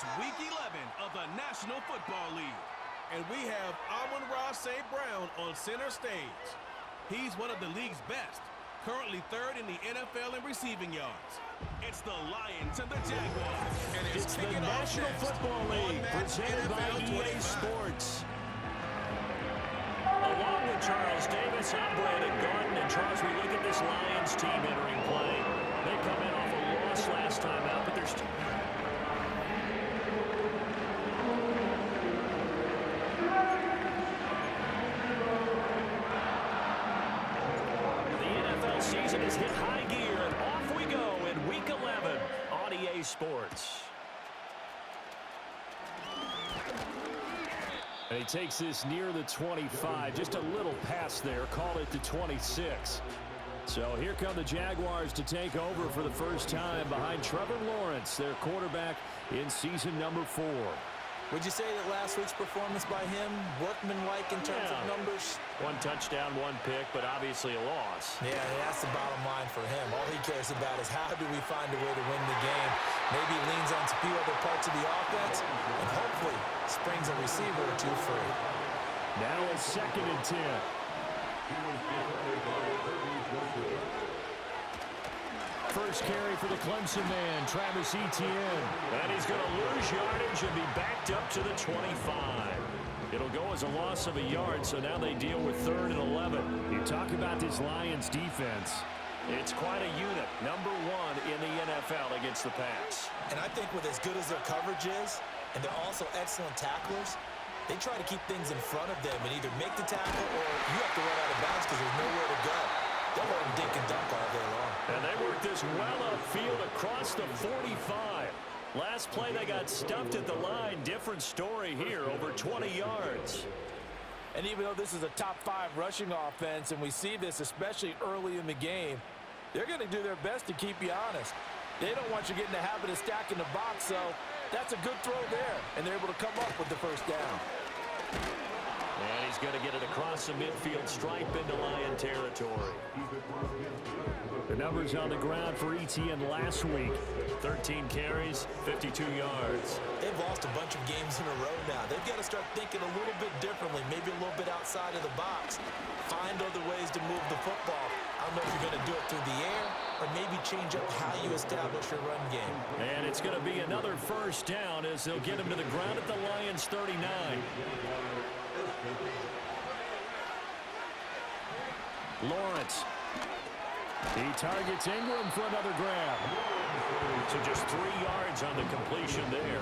It's Week 11 of the National Football League. And we have Amon-Ra St. Brown on center stage. He's one of the league's best, currently third in the NFL in receiving yards. It's the Lions and the Jaguars. And it's the National Football League, presented by EA Sports. Along with Charles Davis, I'm Brandon Garden. And Charles, we look at this Lions team entering play. They come in off a loss last time out, but they're still... season has hit high gear, and off we go in Week 11 on EA Sports. And he takes this near the 25, just a little pass there, call it the 26. So here come the Jaguars to take over for the first time behind Trevor Lawrence, their quarterback in season number 4. Would you say that last week's performance by him, workmanlike in terms of numbers? 1 touchdown, 1 pick, but obviously a loss. Yeah, that's the bottom line for him. All he cares about is how do we find a way to win the game. Maybe he leans on a few other parts of the offense, and hopefully springs a receiver or two free. Now it's 2nd and 10. First carry for the Clemson man, Travis Etienne. And he's going to lose yardage and be backed up to the 25. It'll go as a loss of a yard, so now they deal with 3rd and 11. You talk about this Lions defense. It's quite a unit, number 1 in the NFL against the pass. And I think with as good as their coverage is, and they're also excellent tacklers, they try to keep things in front of them and either make the tackle or you have to run out of bounds because there's nowhere to go. They'll let them dink and dunk all day long. And they work this well upfield across the 45. Last play they got stuffed at the line. Different story here, over 20 yards. And even though this is a top 5 rushing offense, and we see this especially early in the game, they're going to do their best to keep you honest. They don't want you getting the habit of stacking the box, so that's a good throw there. And they're able to come up with the first down. And he's going to get it across the midfield stripe into Lion territory. The numbers on the ground for Etienne last week. 13 carries, 52 yards. They've lost a bunch of games in a row now. They've got to start thinking a little bit differently, maybe a little bit outside of the box. Find other ways to move the football. I don't know if you're going to do it through the air or maybe change up how you establish your run game. And it's going to be another first down as they'll get him to the ground at the Lions' 39. Lawrence. He targets Ingram for another grab. So just 3 yards on the completion there.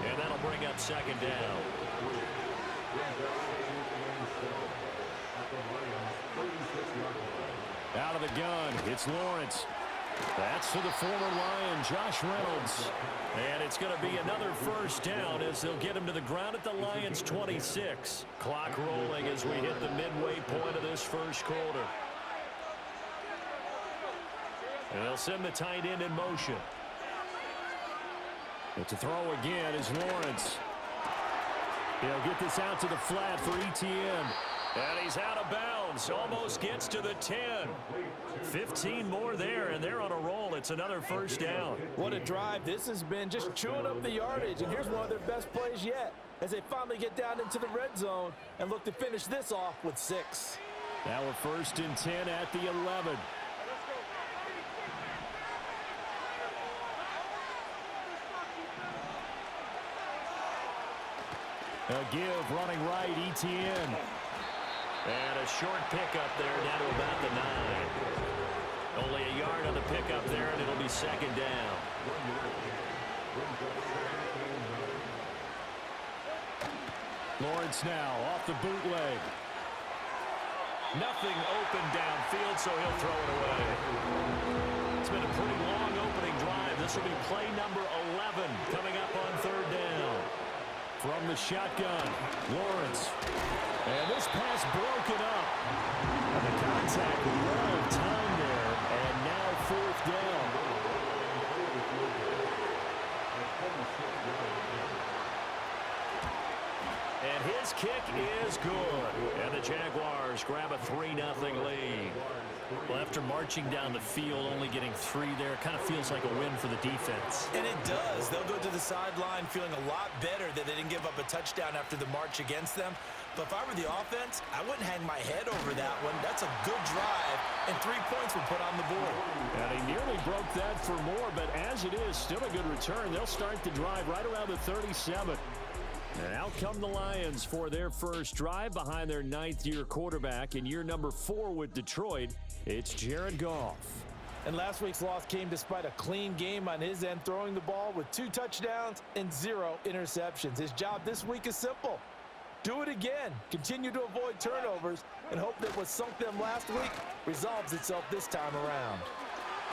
And that'll bring up 2nd down. Out of the gun, it's Lawrence. That's to the former Lion, Josh Reynolds. And it's going to be another first down as they'll get him to the ground at the Lions' 26. Clock rolling as we hit the midway point of this first quarter. And they'll send the tight end in motion. And to throw again is Lawrence. He'll get this out to the flat for Etienne. And he's out of bounds. Almost gets to the 10. 15 more there, and they're on a roll. It's another first down. What a drive this has been, just chewing up the yardage. And here's one of their best plays yet as they finally get down into the red zone and look to finish this off with 6. Now we're 1st and 10 at the 11. A give running right, Etienne. And a short pickup there down to about the 9. Only a yard on the pickup there, and it'll be 2nd down. Lawrence now off the bootleg. Nothing open downfield, so he'll throw it away. It's been a pretty long opening drive. This will be play number 11 coming up on 3rd down. From the shotgun, Lawrence. And this pass broken up. And the contact, a lot of time there. And now 4th down. And his kick is good. And the Jaguars grab a 3-0 lead. Well, after marching down the field, only getting 3 there, kind of feels like a win for the defense. And it does. They'll go to the sideline feeling a lot better that they didn't give up a touchdown after the march against them. But if I were the offense, I wouldn't hang my head over that one. That's a good drive, and 3 points were put on the board. And he nearly broke that for more, but as it is, still a good return. They'll start the drive right around the 37. And out come the Lions for their first drive behind their 9th-year quarterback. In year number 4 with Detroit, it's Jared Goff. And last week's loss came despite a clean game on his end, throwing the ball with 2 touchdowns and 0 interceptions. His job this week is simple. Do it again. Continue to avoid turnovers and hope that what sunk them last week resolves itself this time around.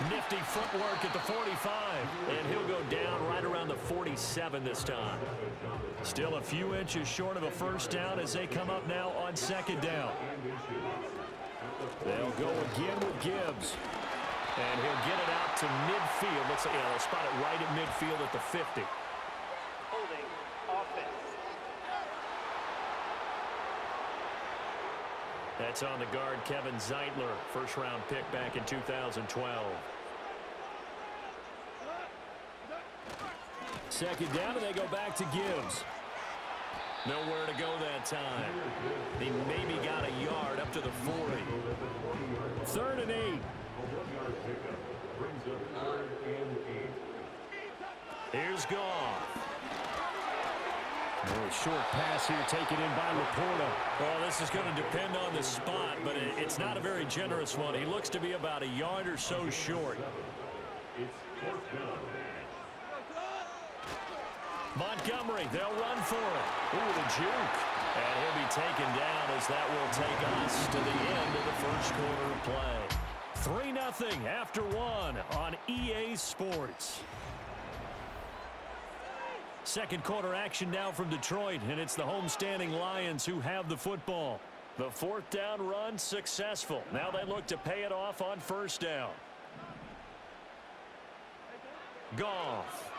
Nifty footwork at the 45, and he'll go down right around the 47 this time. Still a few inches short of a first down as they come up now on 2nd down. They'll go again with Gibbs. And he'll get it out to midfield. Looks like they'll spot it right at midfield at the 50. Holding offense. That's on the guard, Kevin Zeitler, first-round pick back in 2012. 2nd down, and they go back to Gibbs. Nowhere to go that time. He maybe got a yard up to the 40. 3rd and 8. Here's Goff. A short pass here taken in by Laporta. Well, this is going to depend on the spot, but it's not a very generous one. He looks to be about a yard or so short. Montgomery, they'll run for it. Ooh, the juke. And he'll be taken down as that will take us to the end of the first quarter of play. 3-0 after 1 on EA Sports. Second quarter action now from Detroit, and it's the homestanding Lions who have the football. The 4th down run successful. Now they look to pay it off on 1st down. Goff.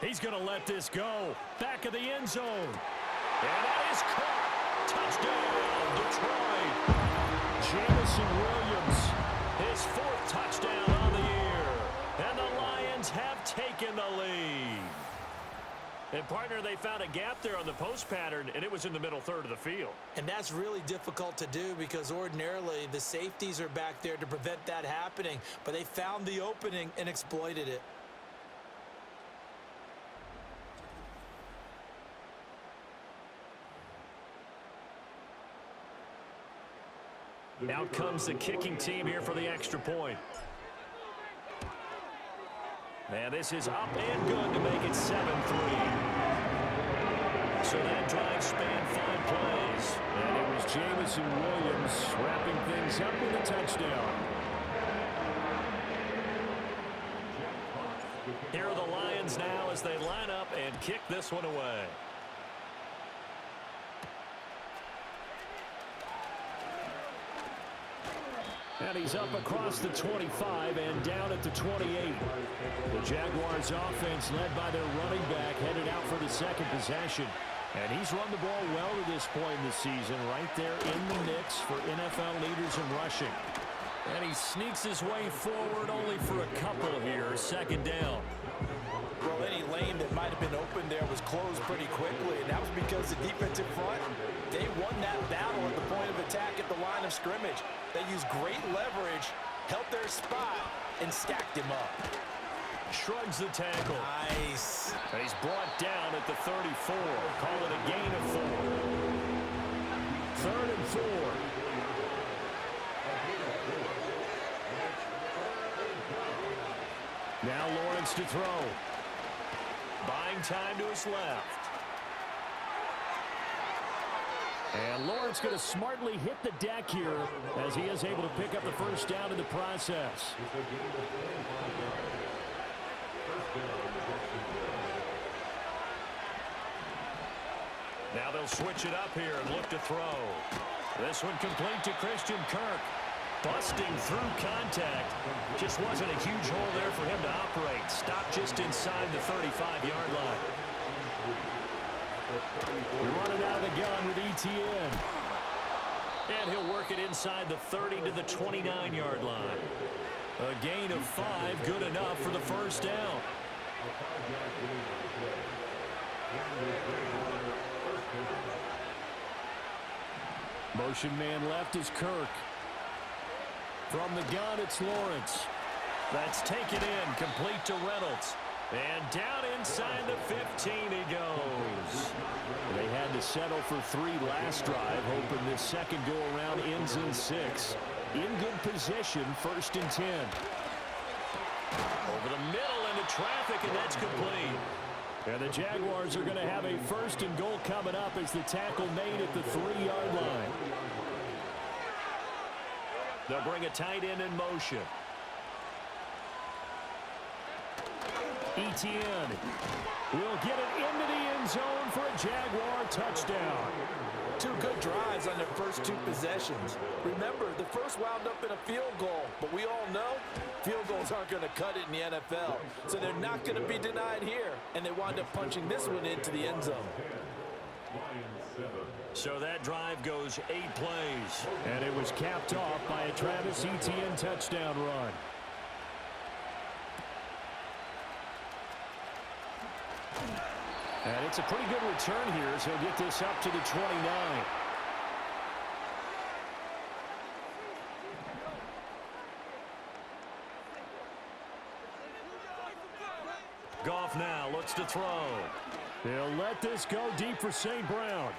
He's going to let this go. Back of the end zone. And that is caught. Touchdown, Detroit. Jamison Williams, his 4th touchdown on the year. And the Lions have taken the lead. And, partner, they found a gap there on the post pattern, and it was in the middle 3rd of the field. And that's really difficult to do because ordinarily the safeties are back there to prevent that happening. But they found the opening and exploited it. Out comes the kicking team here for the extra point. And this is up and good to make it 7-3. So that drive spanned 5 plays. And it was Jamison Williams wrapping things up with a touchdown. Here are the Lions now as they line up and kick this one away. And he's up across the 25 and down at the 28. The Jaguars offense led by their running back headed out for the 2nd possession. And he's run the ball well to this point in the season, right there in the mix for NFL leaders in rushing. And he sneaks his way forward only for a couple here, 2nd down. Well, any lane that might have been open there was closed pretty quickly, and that was because the defensive front, they won that battle at the point of attack at the line of scrimmage. They used great leverage, held their spot, and stacked him up. Shrugs the tackle. Nice. And he's brought down at the 34. Call it a gain of 4. 3rd and 4. Now Lawrence to throw. Buying time to his left. And Lawrence going to smartly hit the deck here as he is able to pick up the first down in the process. Now they'll switch it up here and look to throw. This one complete to Christian Kirk. Busting through contact. Just wasn't a huge hole there for him to operate. Stopped just inside the 35-yard line. Running out of the gun with ETN. And he'll work it inside the 30 to the 29-yard line. A gain of 5, good enough for the first down. Motion man left is Kirk. From the gun, it's Lawrence. That's taken in, complete to Reynolds. And down inside the 15 he goes. They had to settle for 3 last drive, hoping this second go-around ends in 6. In good position, 1st and 10. Over the middle into traffic, and that's complete. And the Jaguars are going to have a 1st and goal coming up as the tackle made at the 3-yard line. They'll bring a tight end in motion. Etienne will get it into the end zone for a Jaguar touchdown. 2 good drives on their first 2 possessions. Remember, the first wound up in a field goal, but we all know field goals aren't going to cut it in the NFL, so they're not going to be denied here, and they wind up punching this one into the end zone. So that drive goes 8 plays. And it was capped off by a Travis Etienne touchdown run. And it's a pretty good return here as he'll get this up to the 29. Goff now looks to throw. He'll let this go deep for St. Brown.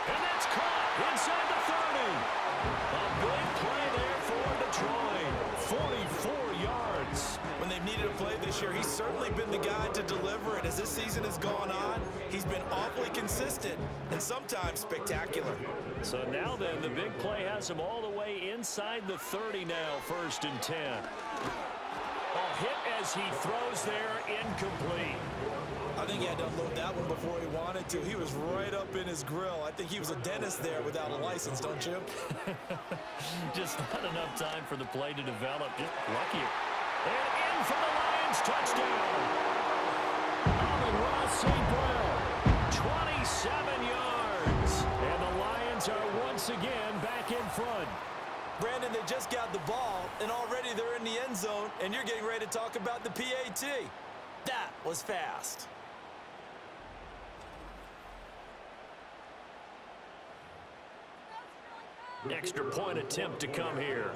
And that's caught inside the 30. A big play there for Detroit. 44 yards. When they've needed a play this year, he's certainly been the guy to deliver it. As this season has gone on, he's been awfully consistent and sometimes spectacular. So now then, the big play has him all the way inside the 30 now, 1st and 10. A hit as he throws there, incomplete. I think he had to unload that one before he wanted to. He was right up in his grill. I think he was a dentist there without a license, don't you? Just not enough time for the play to develop. Just lucky. And in for the Lions, touchdown. Amon-Ra St. Brown, 27 yards. And the Lions are once again back in front. Brandon, they just got the ball, and already they're in the end zone, and you're getting ready to talk about the PAT. That was fast. Extra point attempt to come here.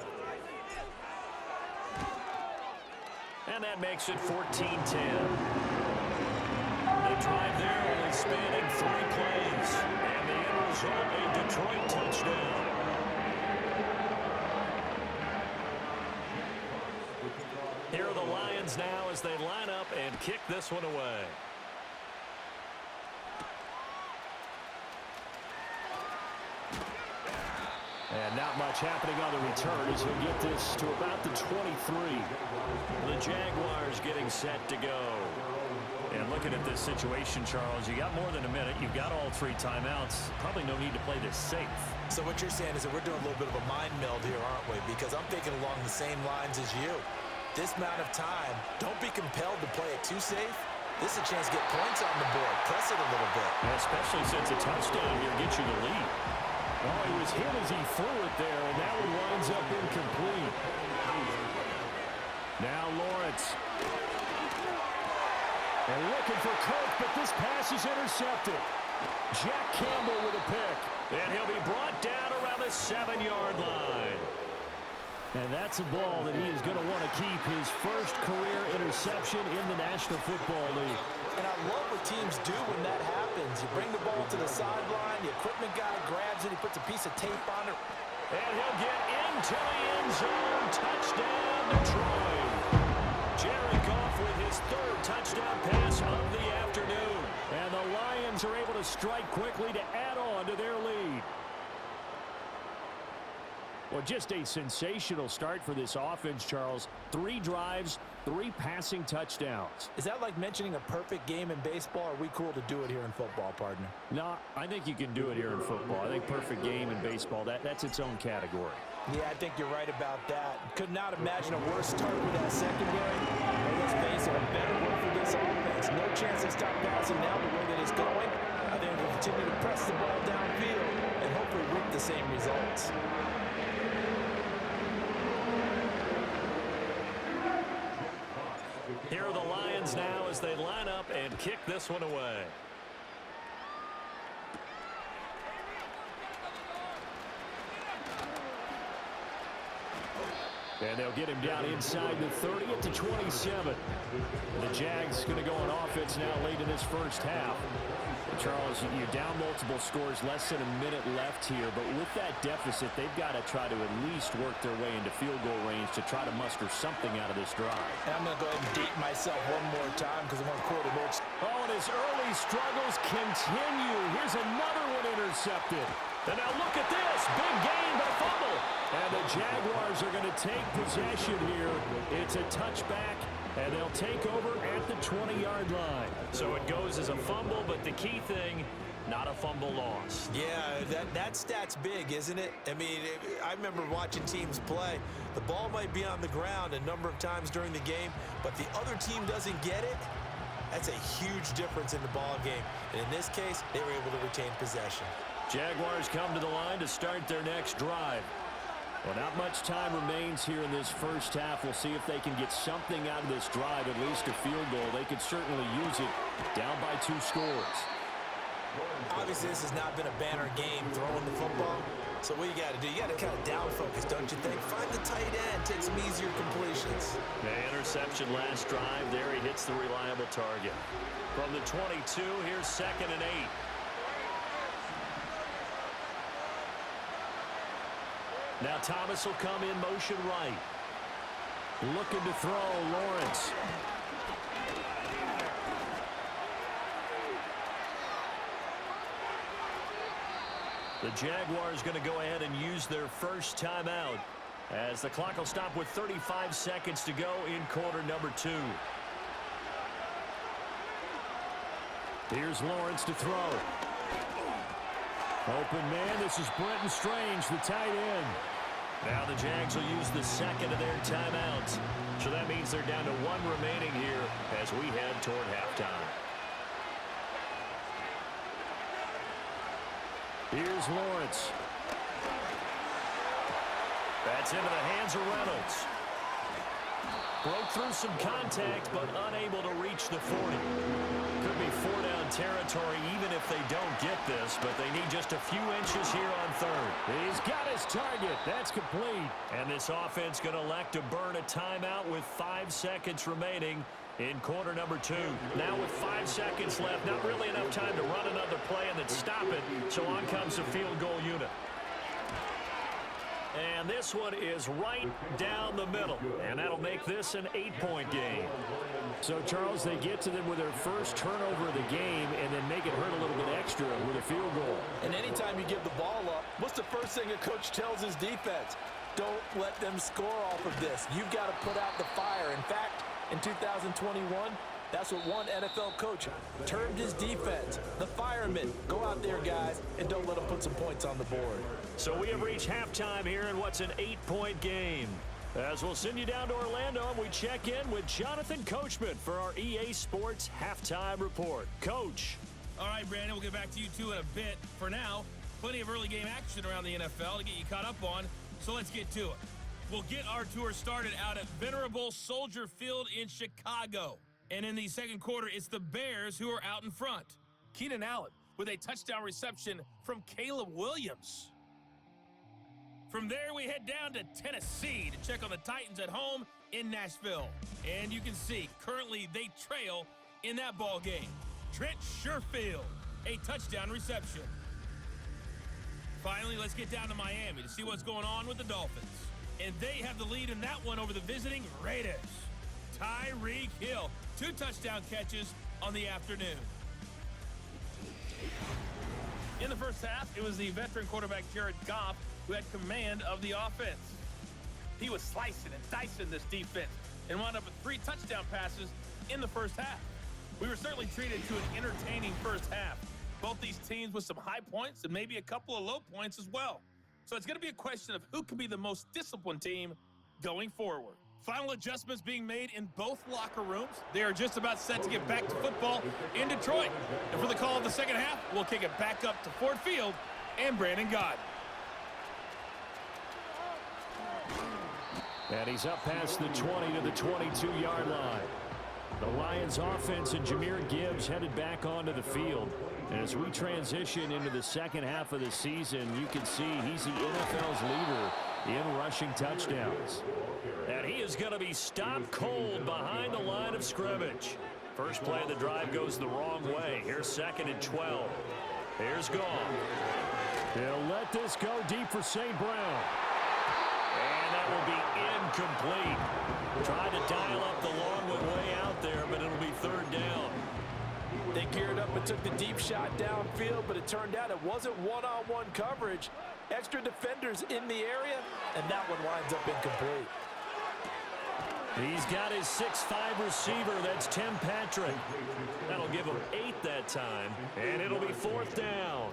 And that makes it 14-10. The drive there only spanning 3 plays. And the end result, a Detroit touchdown. Here are the Lions now as they line up and kick this one away. And not much happening on the return as he'll get this to about the 23. The Jaguars getting set to go. And looking at this situation, Charles, you got more than a minute. You've got all 3 timeouts. Probably no need to play this safe. So what you're saying is that we're doing a little bit of a mind meld here, aren't we? Because I'm thinking along the same lines as you. This amount of time, don't be compelled to play it too safe. This is a chance to get points on the board. Press it a little bit. And especially since a touchdown here gets you the lead. Oh, he was hit as he threw it there, and that one winds up incomplete. Now Lawrence. And looking for Kirk, but this pass is intercepted. Jack Campbell with a pick. And he'll be brought down around the 7-yard line. And that's a ball that he is going to want to keep, his first career interception in the National Football League. And I love what teams do when that happens. You bring the ball to the sideline, the equipment guy grabs it, he puts a piece of tape on it. And he'll get into the end zone. Touchdown, Detroit. Jared Goff with his 3rd touchdown pass of the afternoon. And the Lions are able to strike quickly to add on to their lead. Well, just a sensational start for this offense, Charles. 3 drives, 3 passing touchdowns. Is that like mentioning a perfect game in baseball, or are we cool to do it here in football, partner? No, I think you can do it here in football. I think perfect game in baseball, that's its own category. Yeah, I think you're right about that. Could not imagine a worse start with that secondary. But let's face it, a better one for this offense. No chance to stop passing now the way that it's going. I think continue to press the ball downfield and hopefully reap the same results. Here are the Lions now as they line up and kick this one away. And they'll get him down inside the 30 at the 27. The Jags going to go on offense now late in this first half. Charles, you're down multiple scores, less than a minute left here, but with that deficit, they've got to try to at least work their way into field goal range to try to muster something out of this drive. And I'm going to go ahead and date myself one more time because I want to quote a note. Oh, and his early struggles continue. Here's another one intercepted. And now look at this. Big gain, but a fumble. And the Jaguars are going to take possession here. It's a touchback, and they'll take over at the 20-yard line. So it goes as a fumble, but the key thing, not a fumble loss. Yeah, that stat's big, isn't it? I mean, I remember watching teams play. The ball might be on the ground a number of times during the game, but the other team doesn't get it. That's a huge difference in the ball game. And in this case, they were able to retain possession. Jaguars come to the line to start their next drive. Well, not much time remains here in this first half. We'll see if they can get something out of this drive, at least a field goal. They could certainly use it down by 2 scores. Obviously, this has not been a banner game throwing the football. So what you got to do, you got to kind of down focus, don't you think? Find the tight end, take some easier completions. The interception last drive. There he hits the reliable target. From the 22, here's 2nd and 8. Now Thomas will come in motion right. Looking to throw, Lawrence. The Jaguars going to go ahead and use their first timeout as the clock will stop with 35 seconds to go in quarter number 2. Here's Lawrence to throw. Open man, this is Brenton Strange, the tight end. Now the Jags will use the second of their timeouts. So that means they're down to 1 remaining here as we head toward halftime. Here's Lawrence. That's into the hands of Reynolds. Broke through some contact, but unable to reach the 40. Could be 4-down territory even if they don't get this, but they need just a few inches here on 3rd. He's got his target. That's complete. And this offense going to elect to burn a timeout with 5 seconds remaining in quarter number 2. Now with 5 seconds left, not really enough time to run another play and then stop it. So on comes the field goal unit. And this one is right down the middle. And that'll make this an 8-point game. So, Charles, they get to them with their first turnover of the game and then make it hurt a little bit extra with a field goal. And anytime you give the ball up, what's the first thing a coach tells his defense? Don't let them score off of this. You've got to put out the fire. In fact, in 2021, that's what one NFL coach termed his defense, the firemen. Go out there, guys, and don't let them put some points on the board. So we have reached halftime here in what's an 8-point game. As we'll send you down to Orlando, and we check in with Jonathan Coachman for our EA Sports Halftime Report. Coach. All right, Brandon, we'll get back to you two in a bit. For now, plenty of early game action around the NFL to get you caught up on, so let's get to it. We'll get our tour started out at venerable Soldier Field in Chicago. And in the second quarter, it's the Bears who are out in front. Keenan Allen with a touchdown reception from Caleb Williams. From there, we head down to Tennessee to check on the Titans at home in Nashville. And you can see, currently they trail in that ball game. Trent Sherfield, a touchdown reception. Finally, let's get down to Miami to see what's going on with the Dolphins. And they have the lead in that one over the visiting Raiders. Tyreek Hill, 2 touchdown catches on the afternoon. In the first half, it was the veteran quarterback Jared Goff who had command of the offense. He was slicing and dicing this defense and wound up with 3 touchdown passes in the first half. We were certainly treated to an entertaining first half. Both these teams with some high points and maybe a couple of low points as well. So it's going to be a question of who can be the most disciplined team going forward. Final adjustments being made in both locker rooms. They are just about set to get back to football in Detroit. And for the call of the second half, we'll kick it back up to Ford Field and Brandon Gott. And he's up past the 20 to the 22-yard line. The Lions offense and Jahmyr Gibbs headed back onto the field. And as we transition into the second half of the season, you can see he's the NFL's leader in rushing touchdowns. And he is going to be stopped cold behind the line of scrimmage. First play of the drive goes the wrong way. Here's 2nd and 12. Here's Goff. He'll let this go deep for St. Brown. And that will be incomplete. Tried to dial up the long one way out there, but it'll be 3rd down. They geared up and took the deep shot downfield, but it turned out it wasn't one-on-one coverage. Extra defenders in the area, and that one winds up incomplete. He's got his 6'5" receiver. That's Tim Patrick. That'll give him 8 that time, and it'll be 4th down.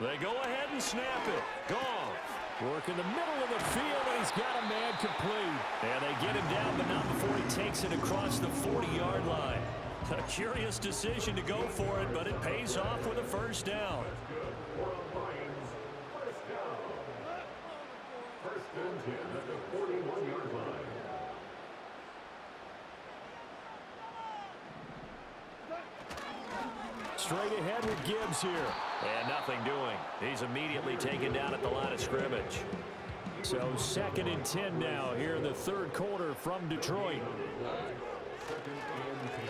They go ahead and snap it. Goff. Work in the middle of the field, and he's got a man complete. And they get him down, but not before he takes it across the 40-yard line. A curious decision to go for it, but it pays off with a 1st down. Straight ahead with Gibbs here. And nothing doing. He's immediately taken down at the line of scrimmage. So 2nd and 10 now here in the 3rd quarter from Detroit.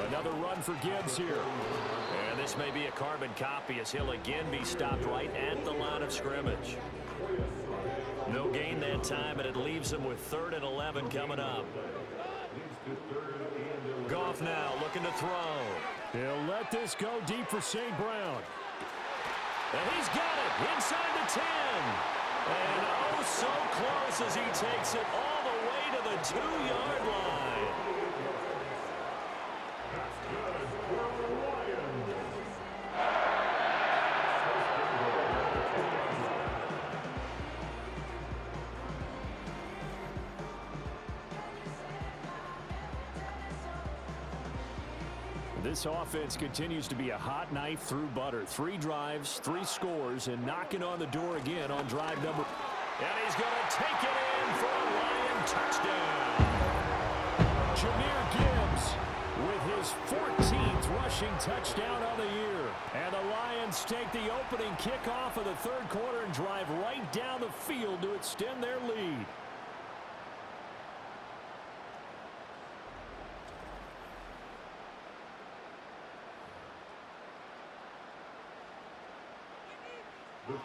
Another run for Gibbs here. And this may be a carbon copy as he'll again be stopped right at the line of scrimmage. No gain that time, and it leaves him with 3rd and 11 coming up. Goff now looking to throw. He'll let this go deep for St. Brown. And he's got it inside the 10. And oh, so close as he takes it all the way to the 2-yard line. This offense continues to be a hot knife through butter. 3 drives, 3 scores, and knocking on the door again on drive number. And he's going to take it in for a Lion touchdown. Jahmyr Gibbs with his 14th rushing touchdown of the year. And the Lions take the opening kickoff of the 3rd quarter and drive right down the field to extend their lead.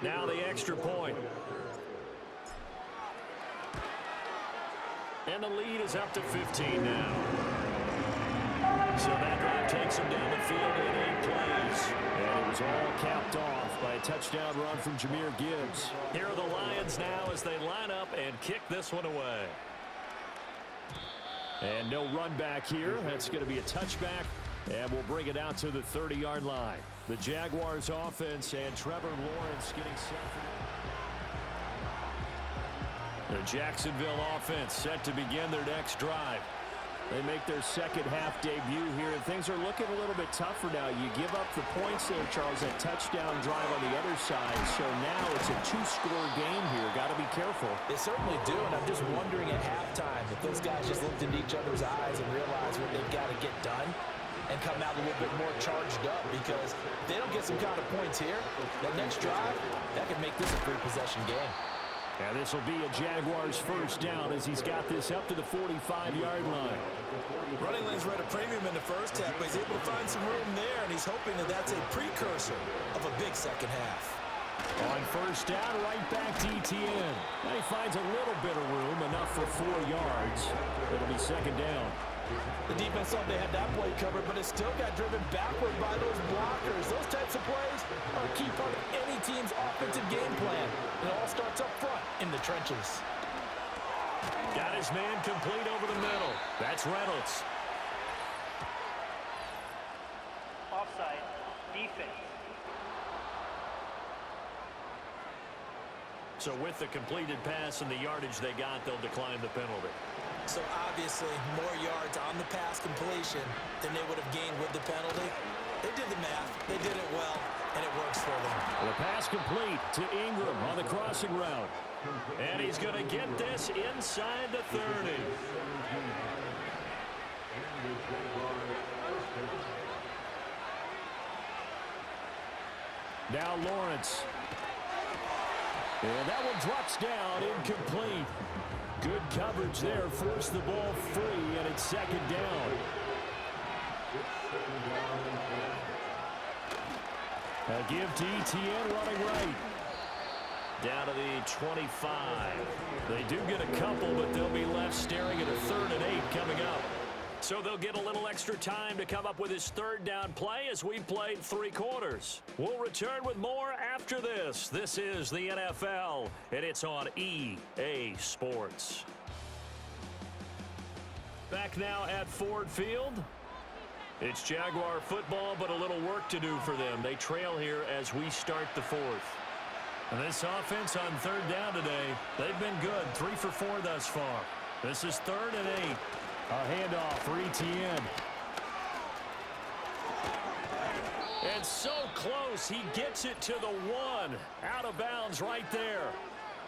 Now the extra point. And the lead is up to 15 now. So that drive takes him down the field in 8 plays. And it was all capped off by a touchdown run from Jahmyr Gibbs. Here are the Lions now as they line up and kick this one away. And no run back here. That's going to be a touchback. And we'll bring it out to the 30-yard line. The Jaguars offense and Trevor Lawrence getting set for the Jacksonville offense set to begin their next drive. They make their second half debut here, and things are looking a little bit tougher now. You give up the points there, Charles, that touchdown drive on the other side. So now it's a 2-score game here. Got to be careful. They certainly do, and I'm just wondering at halftime if those guys just looked into each other's eyes and realized what they've got to get done and come out a little bit more charged up, because if they don't get some kind of points here, that next drive, that could make this a 3-possession game. And this will be a Jaguars 1st down as he's got this up to the 45-yard line. Running lanes were at a premium in the first half, but he's able to find some room there, and he's hoping that that's a precursor of a big second half. On 1st down, right back to ETN. And he finds a little bit of room, enough for 4 yards. It'll be 2nd down. The defense thought they had that play covered, but it still got driven backward by those blockers. Those types of plays are a key part of any team's offensive game plan. It all starts up front in the trenches. Got his man complete over the middle. That's Reynolds. So with the completed pass and the yardage they got, they'll decline the penalty. So obviously, more yards on the pass completion than they would have gained with the penalty. They did the math. They did it well, and it works for them. The pass complete to Ingram on the crossing route. And he's going to get this inside the 30. Now Lawrence. And that one drops down, incomplete. Good coverage there, forced the ball free, and it's second down. A give to ETN running right. Down to the 25. They do get a couple, but they'll be left staring at a 3rd and 8 coming up. So they'll get a little extra time to come up with his 3rd down play as we played 3 quarters. We'll return with more after this. This is the NFL, and it's on EA Sports. Back now at Ford Field. It's Jaguar football, but a little work to do for them. They trail here as we start the 4th. And this offense on 3rd down today, they've been good. 3 for 4 thus far. This is 3rd and 8. A handoff for ETN. And so close, he gets it to the 1. Out of bounds right there.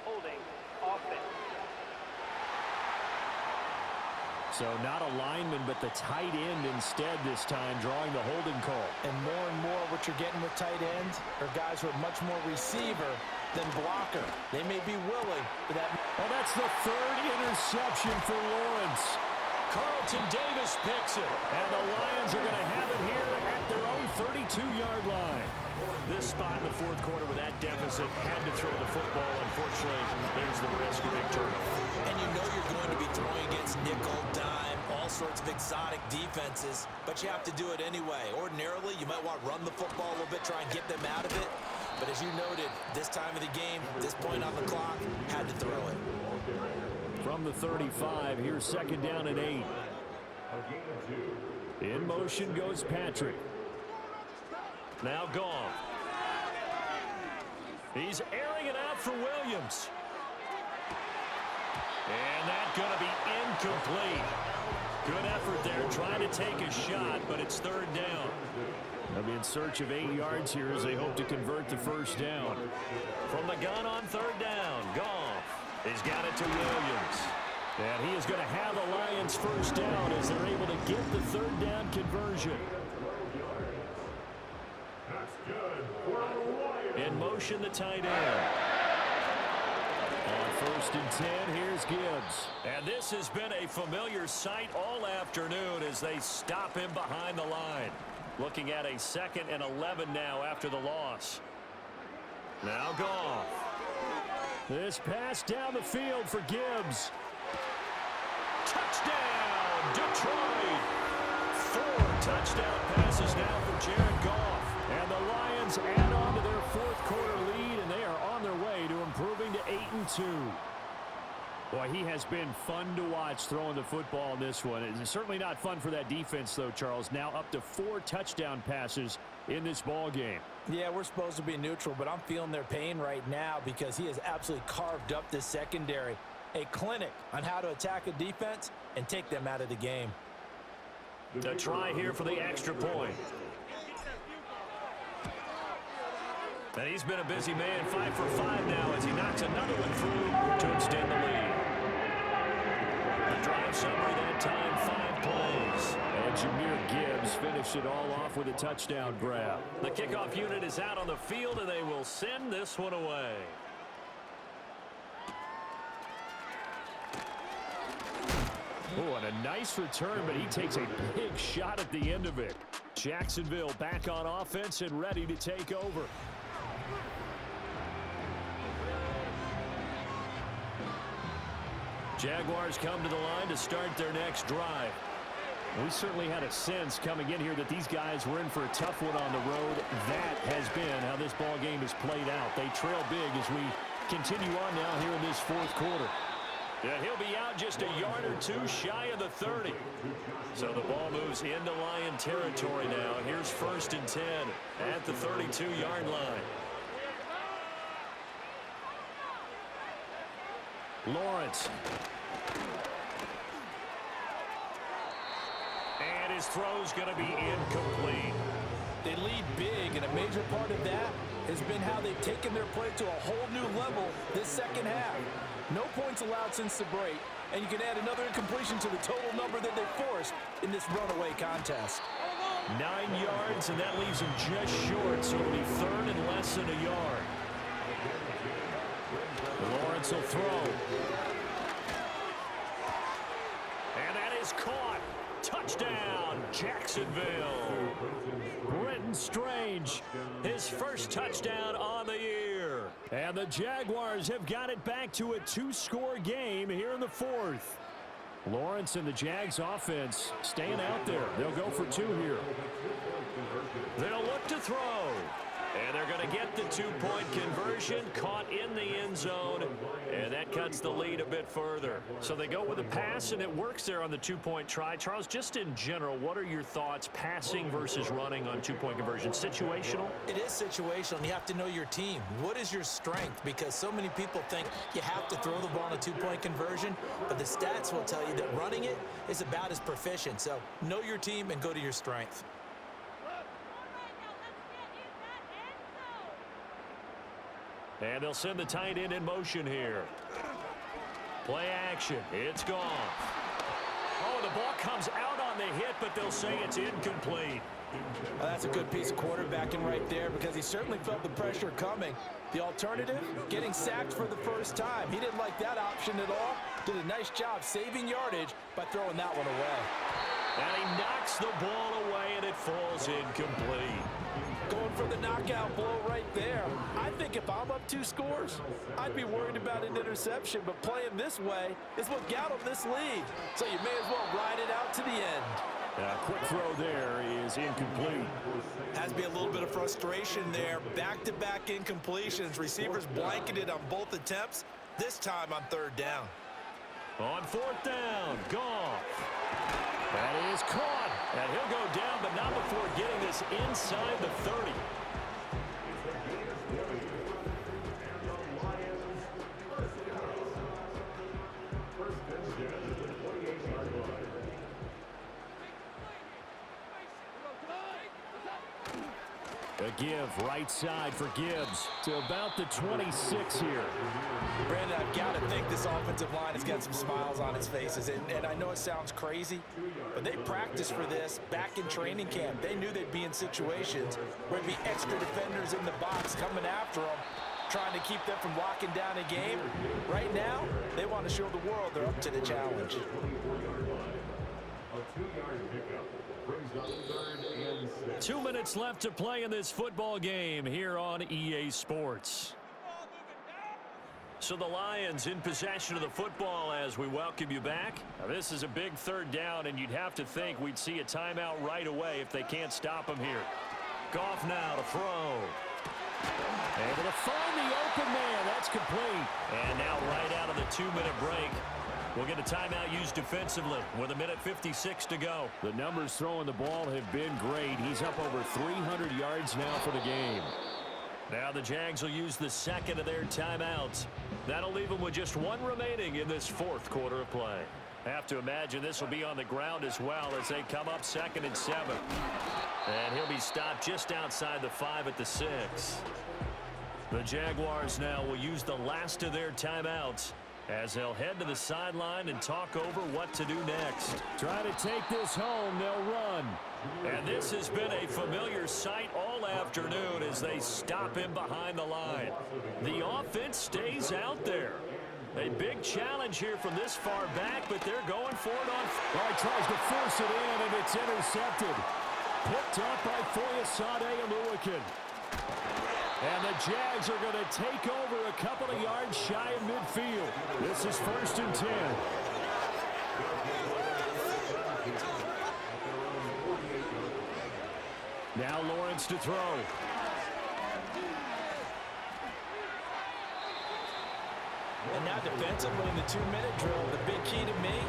Holding offense. So not a lineman, but the tight end instead this time, drawing the holding call. And more what you're getting with tight ends are guys who are much more receiver than blocker. They may be willing for that. Well, that's the 3rd interception for Lawrence. Carlton Davis picks it, and the Lions are going to have it here at their own 32-yard line. This spot in the 4th quarter with that deficit had to throw the football. Unfortunately, there's the risk of big turnover. And you know you're going to be throwing against nickel, dime, all sorts of exotic defenses, but you have to do it anyway. Ordinarily, you might want to run the football a little bit, try and get them out of it. But as you noted, this time of the game, this point on the clock, had to throw it. From the 35, here's 2nd down and 8. In motion goes Patrick. Now Goff. He's airing it out for Williams. And that's going to be incomplete. Good effort there, trying to take a shot, but it's 3rd down. They'll be in search of 8 yards here as they hope to convert the 1st down. From the gun on 3rd down, Goff. He's got it to Williams. And he is going to have the Lions 1st down as they're able to get the 3rd down conversion. In motion, the tight end. On 1st and 10, here's Gibbs. And this has been a familiar sight all afternoon as they stop him behind the line. Looking at a 2nd and 11 now after the loss. Now Goff. This pass down the field for Gibbs. Touchdown, Detroit. 4 touchdown passes now for Jared Goff. And the Lions add on to their 4th quarter lead, and they are on their way to improving to 8-2. Boy, he has been fun to watch throwing the football in this one. It's certainly not fun for that defense, though, Charles. Now up to 4 touchdown passes in this ball game. Yeah, we're supposed to be neutral, but I'm feeling their pain right now because he has absolutely carved up this secondary. A clinic on how to attack a defense and take them out of the game. To try here for the extra point. And he's been a busy man, 5 for 5 now as he knocks another one through to extend the lead. The drive summary that time, 5 plays. And Jahmyr Gibbs finished it all off with a touchdown grab. The kickoff unit is out on the field, and they will send this one away. Oh, and a nice return, but he takes a big shot at the end of it. Jacksonville back on offense and ready to take over. Jaguars come to the line to start their next drive. We certainly had a sense coming in here that these guys were in for a tough one on the road. That has been how this ball game has played out. They trail big as we continue on now here in this 4th quarter. Yeah, he'll be out just a yard or 2 shy of the 30. So the ball moves into Lion territory now. Here's 1st and 10 at the 32-yard line. Lawrence. And his throw's going to be incomplete. They lead big, and a major part of that has been how they've taken their play to a whole new level this second half. No points allowed since the break, and you can add another incompletion to the total number that they forced in this runaway contest. 9 yards, and that leaves him just short, so it'll be third and less than a yard. Lawrence will throw. And that is caught. Touchdown, Jacksonville. Brenton Strange, his first touchdown on the year. And the Jaguars have got it back to a 2-score game here in the fourth. Lawrence and the Jags offense staying out there. They'll go for 2 here. They'll look to throw. And they're going to get the 2-point conversion, caught in the end zone, and that cuts the lead a bit further. So they go with a pass, and it works there on the 2-point try. Charles, just in general, what are your thoughts passing versus running on 2-point conversion? Situational? It is situational. You have to know your team. What is your strength? Because so many people think you have to throw the ball on a 2-point conversion, but the stats will tell you that running it is about as proficient. So know your team and go to your strength. And they'll send the tight end in motion here. Play action. It's gone. Oh, the ball comes out on the hit, but they'll say it's incomplete. Well, that's a good piece of quarterbacking right there because he certainly felt the pressure coming. The alternative, getting sacked for the first time. He didn't like that option at all. Did a nice job saving yardage by throwing that one away. And he knocks the ball away, and it falls incomplete. Going for the knockout blow right there. I think if I'm up 2 scores, I'd be worried about an interception, but playing this way is what got him this lead. So you may as well ride it out to the end. Quick throw there is incomplete. Has to be a little bit of frustration there. Back-to-back incompletions. Receivers blanketed on both attempts, this time on 3rd down. On 4th down, Goff. That is caught, and he'll go down, but not before getting this inside the 30. A give right side for Gibbs to about the 26 here. Brandon, I've got to think this offensive line has got some smiles on its faces. And I know it sounds crazy, but they practiced for this back in training camp. They knew they'd be in situations where there'd be extra defenders in the box coming after them, trying to keep them from locking down a game. Right now, they want to show the world they're up to the challenge. A 2-yard pickup brings up 3rd and 6. 2 minutes left to play in this football game here on EA Sports. So the Lions in possession of the football as we welcome you back. Now this is a big 3rd down, and you'd have to think we'd see a timeout right away if they can't stop him here. Goff now to throw. Able to find the open man. That's complete. And now right out of the 2-minute break, we'll get a timeout used defensively with 1:56 to go. The numbers throwing the ball have been great. He's up over 300 yards now for the game. Now the Jags will use the second of their timeouts. That'll leave them with just 1 remaining in this 4th quarter of play. Have to imagine this will be on the ground as well as they come up 2nd and 7. And he'll be stopped just outside the 5 at the 6. The Jaguars now will use the last of their timeouts as they'll head to the sideline and talk over what to do next. Try to take this home, they'll run. And this has been a familiar sight all afternoon as they stop him behind the line. The offense stays out there. A big challenge here from this far back, but they're going for it on. Well, he tries to force it in, and it's intercepted. Picked up by Foyesade Oluwakin. And the Jags are going to take over a couple of yards shy of midfield. This is 1st and 10. Now Lawrence to throw. And now defensively in the 2-minute drill, the big key to me,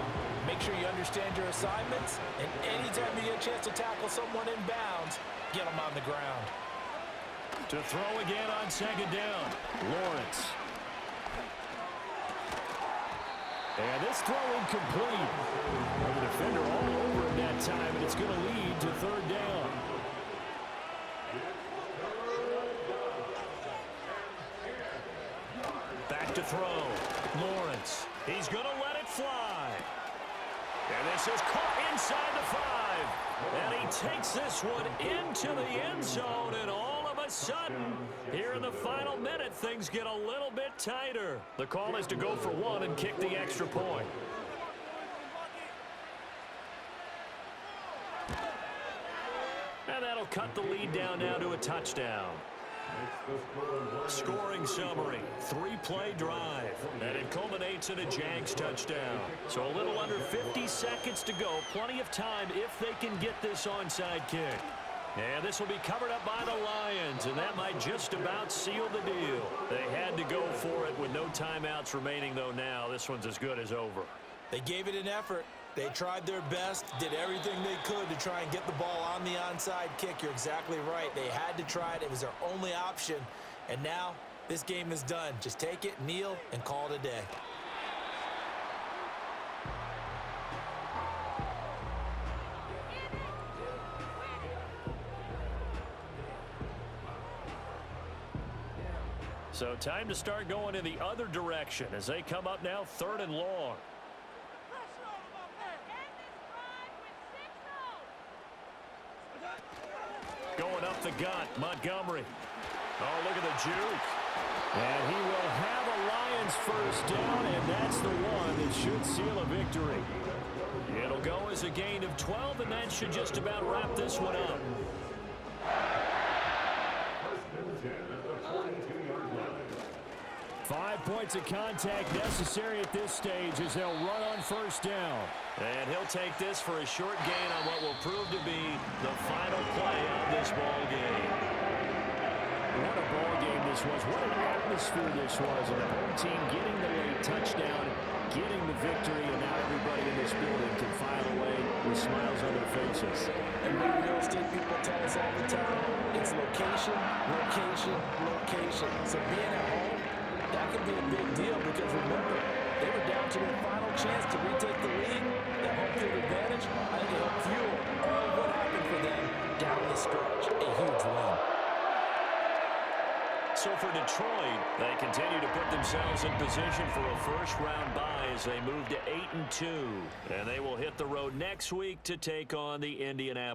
make sure you understand your assignments, and anytime you get a chance to tackle someone in bounds, get them on the ground. To throw again on 2nd down. Lawrence. And this throw incomplete. Well, the defender all over him that time, and it's going to lead to third down. Back to throw. Lawrence. He's going to let it fly. And this is caught inside the 5. And he takes this one into the end zone, and all of a sudden, here in the final minute, things get a little bit tighter. The call is to go for one and kick the extra point. And that'll cut the lead down now to a touchdown. Scoring summary, 3-play drive, and it culminates in a Jags touchdown. So a little under 50 seconds to go, plenty of time if they can get this onside kick. And this will be covered up by the Lions, and that might just about seal the deal. They had to go for it with no timeouts remaining, though now this one's as good as over. They gave it an effort. They tried their best, did everything they could to try and get the ball on the onside kick. You're exactly right. They had to try it. It was their only option. And now this game is done. Just take it, kneel, and call it a day. So time to start going in the other direction as they come up now 3rd and long. Going up the gut, Montgomery. Oh, look at the juke. And he will have a Lions first down, and that's the one that should seal a victory. It'll go as a gain of 12, and that should just about wrap this one up. 5 points of contact necessary at this stage as they'll run on first down. And he'll take this for a short gain on what will prove to be the final play of this ball game. What a ball game this was. What an atmosphere this was. And the home team getting the late touchdown, getting the victory, and now everybody in this building can file away with smiles on their faces. And what real estate people tell us all the time, it's location, location, location. So being at home, that could be a big deal because remember, they were down to their final chance to retake the lead. That home field advantage, I think it helped fuel all of what happened for them down the stretch. A huge win. So for Detroit, they continue to put themselves in position for a first-round bye as they move to 8-2. And they will hit the road next week to take on the Indianapolis.